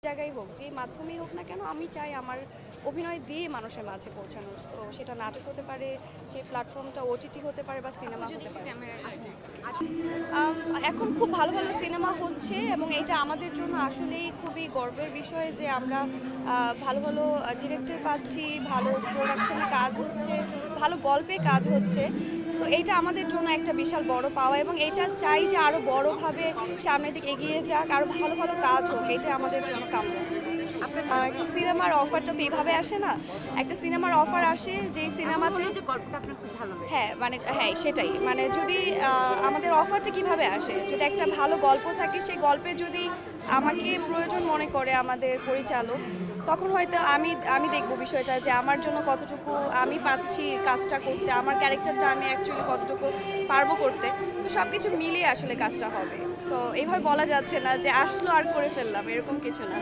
জায়গায় হোক, যে মাধ্যমেই হোক না কেন, আমি চাই আমার অভিনয় দিয়ে মানুষের মাঝে পৌঁছানোর। তো সেটা নাটক হতে পারে, সেই প্ল্যাটফর্মটা ওটিটি হতে পারে বা সিনেমা হতে পারে। আম, এখন খুব ভালো ভালো সিনেমা হচ্ছে এবং এটা আমাদের জন্য আসলেই খুবই গর্বের বিষয় যে আমরা ভালো ভালো ডিরেক্টর পাচ্ছি, ভালো প্রোডাকশনে কাজ হচ্ছে, ভালো গল্পে কাজ হচ্ছে। সো এইটা আমাদের জন্য একটা বিশাল বড় পাওয়া এবং এটা চাই যে আরও বড়ভাবে সামনের দিকে এগিয়ে যাক, আরও ভালো ভালো কাজ হোক, এটা আমাদের জন্য কাম্য। একটা সিনেমার অফারটা তো এইভাবে আসে না। একটা সিনেমার অফার আসে যেই সিনেমাতে যে গল্পটা আপনার খুব ভালো লাগে। হ্যাঁ, মানে হ্যাঁ সেটাই। মানে যদি আমাদের অফারটা কিভাবে আসে? যদি একটা ভালো গল্প থাকে, সেই গল্পে যদি আমাকে প্রয়োজন মনে করে আমাদের পরিচালক, তখন হয়তো আমি আমি দেখব বিষয়টা যে আমার জন্য কতটুকু আমি পারছি কাজটা করতে, আমার ক্যারেক্টারটা আমি অ্যাকচুয়ালি কতটুকু পারবো করতে। সো সব কিছু মিলিয়ে আসলে কাজটা হবে। সো এইভাবে বলা যাচ্ছে না যে আসলো আর করে ফেললাম, এরকম কিছু না।